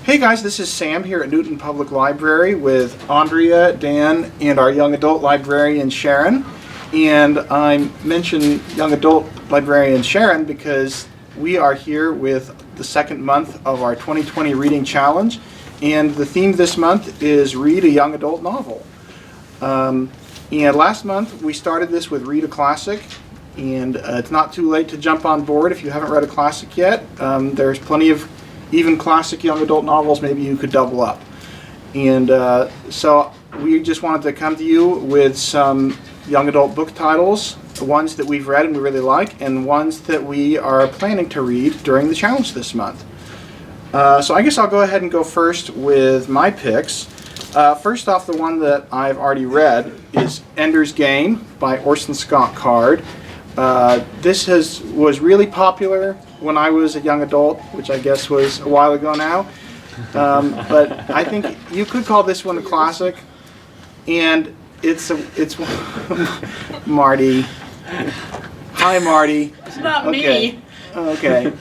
Hey guys, this is Sam here at Newton Public Library with Andrea, Dan, and our young adult librarian Sharon. And I mention young adult librarian Sharon because we are here with the second month of our 2020 Reading Challenge. And the theme this month is Read a Young Adult Novel. And last month we started this with Read a Classic. And it's not too late to jump on board if you haven't read a classic yet. There's plenty of even classic young adult novels maybe you could double up. And so we just wanted to come to you with some young adult book titles, the ones that we've read and we really like, and ones that we are planning to read during the challenge this month. So I guess I'll go ahead and go first with my picks. First off, the one that I've already read is Ender's Game by Orson Scott Card. This was really popular when I was a young adult, which I guess was a while ago now. But I think you could call this one a classic. And it's Marty. Hi, Marty. It's not me. Okay.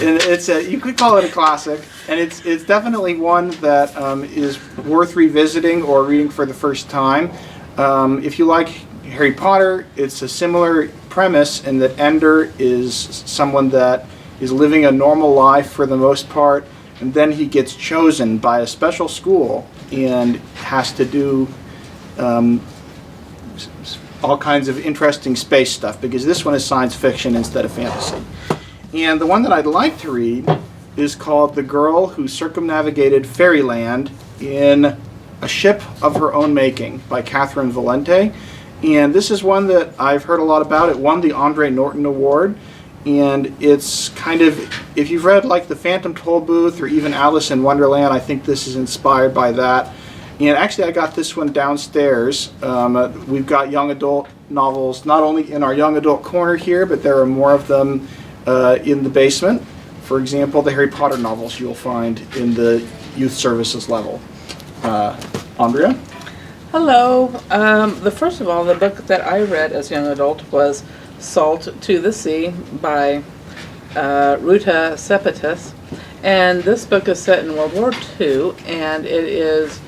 And you could call it a classic, and it's definitely one that is worth revisiting or reading for the first time. If you like Harry Potter, it's a similar premise in that Ender is someone that is living a normal life for the most part, and then he gets chosen by a special school and has to do all kinds of interesting space stuff, because this one is science fiction instead of fantasy. And the one that I'd like to read is called The Girl Who Circumnavigated Fairyland in a Ship of Her Own Making by Catherine Valente. And this is one that I've heard a lot about. It won the Andre Norton Award. And it's kind of, if you've read like The Phantom Tollbooth or even Alice in Wonderland, I think this is inspired by that. And actually I got this one downstairs. We've got young adult novels not only in our young adult corner here, but there are more of them in the basement. For example, the Harry Potter novels you'll find in the youth services level. Andrea? Hello. First of all, the book that I read as a young adult was Salt to the Sea by Ruta Sepetys. And this book is set in World War II, and it is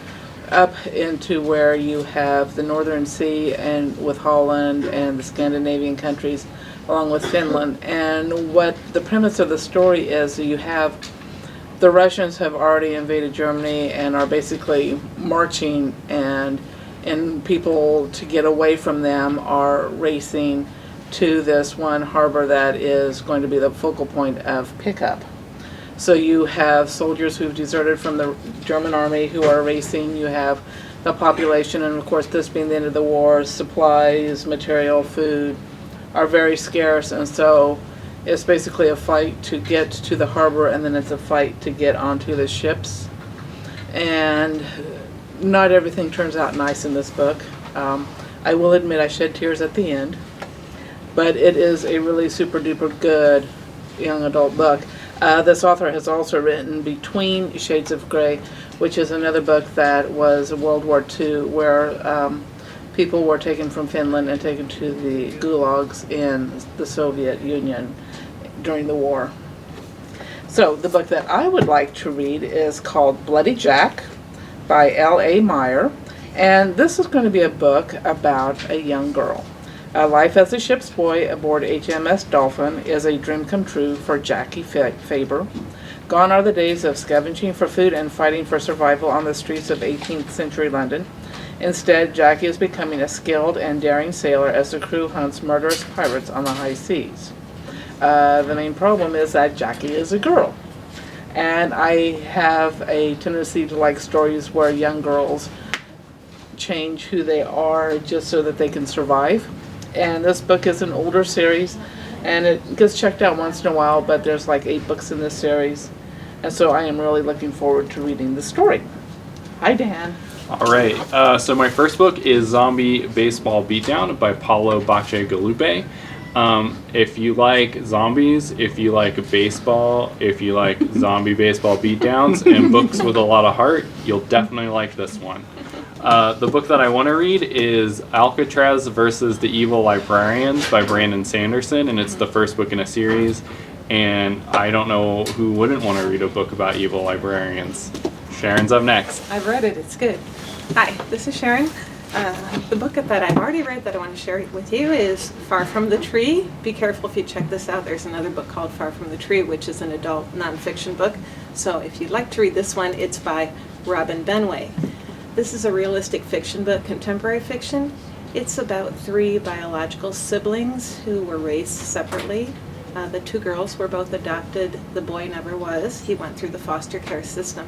up into where you have the Northern Sea and with Holland and the Scandinavian countries along with Finland. And what the premise of the story is, you have the Russians have already invaded Germany and are basically marching, and people to get away from them are racing to this one harbor that is going to be the focal point of pickup. So you have soldiers who've deserted from the German army who are racing. You have the population, and of course this being the end of the war, supplies, material, food are very scarce, and so it's basically a fight to get to the harbor, and then it's a fight to get onto the ships. And not everything turns out nice in this book. I will admit I shed tears at the end, but it is a really super duper good young adult book. This author has also written Between Shades of Grey, which is another book that was World War II, where people were taken from Finland and taken to the gulags in the Soviet Union during the war. So the book that I would like to read is called Bloody Jack by L.A. Meyer, and this is going to be a book about a young girl. Life as a ship's boy aboard HMS Dolphin is a dream come true for Jackie Faber. Gone are the days of scavenging for food and fighting for survival on the streets of 18th century London. Instead, Jackie is becoming a skilled and daring sailor as the crew hunts murderous pirates on the high seas. The main problem is that Jackie is a girl. And I have a tendency to like stories where young girls change who they are just so that they can survive. And this book is an older series, and it gets checked out once in a while, but there's like 8 books in this series. And so I am really looking forward to reading the story. Hi, Dan. All right. So my first book is Zombie Baseball Beatdown by Paulo Bacegalupe. If you like zombies, if you like baseball, if you like zombie baseball beatdowns and books with a lot of heart, you'll definitely like this one. The book that I want to read is Alcatraz versus the Evil Librarians by Brandon Sanderson, and it's the first book in a series. and I don't know who wouldn't want to read a book about evil librarians. Sharon's up next. I've read it. It's good. Hi, this is Sharon. The book that I've already read that I want to share with you is Far From the Tree. Be careful if you check this out. There's another book called Far From the Tree, which is an adult nonfiction book. So if you'd like to read this one, it's by Robin Benway. This is a realistic fiction book, contemporary fiction. It's about 3 biological siblings who were raised separately. The 2 girls were both adopted. The boy never was. He went through the foster care system.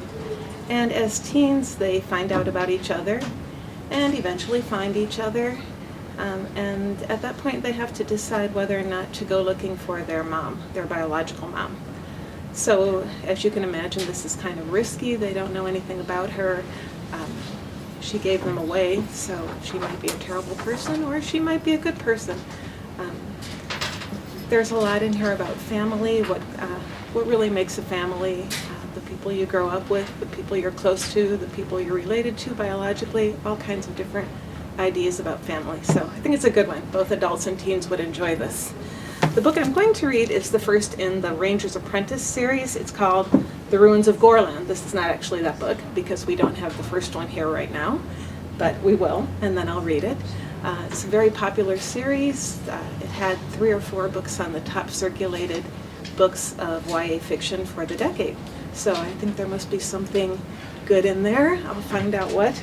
And as teens, they find out about each other and eventually find each other. And at that point, they have to decide whether or not to go looking for their mom, their biological mom. So as you can imagine, this is kind of risky. They don't know anything about her. She gave them away, so she might be a terrible person or she might be a good person. There's a lot in here about family, what really makes a family, the people you grow up with, the people you're close to, the people you're related to biologically, all kinds of different ideas about family. So I think it's a good one. Both adults and teens would enjoy this. The book I'm going to read is the first in the Ranger's Apprentice series. It's called The Ruins of Gol. This is not actually that book because we don't have the first one here right now, but we will, and then I'll read it. It's a very popular series. It had 3 or 4 books on the top circulated books of YA fiction for the decade. So I think there must be something good in there. I'll find out what.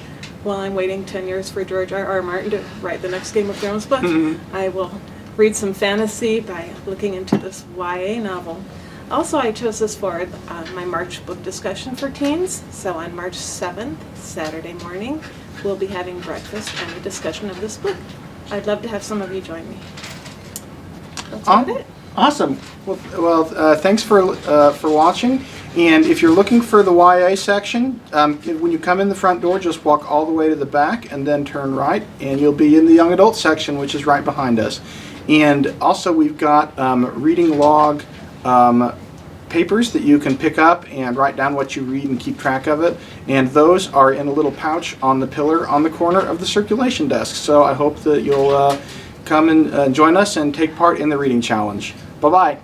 While I'm waiting 10 years for George R.R. Martin to write the next Game of Thrones book, I will read some fantasy by looking into this YA novel. Also, I chose this for my March book discussion for teens. So on March 7th, Saturday morning, we'll be having breakfast and a discussion of this book. I'd love to have some of you join me. That's about it. Awesome. Well, thanks for watching. And if you're looking for the YA section, when you come in the front door, just walk all the way to the back and then turn right, and you'll be in the young adult section, which is right behind us. And also, we've got reading log papers that you can pick up and write down what you read and keep track of it. And those are in a little pouch on the pillar on the corner of the circulation desk. So I hope that you'll come and join us and take part in the reading challenge. Bye-bye.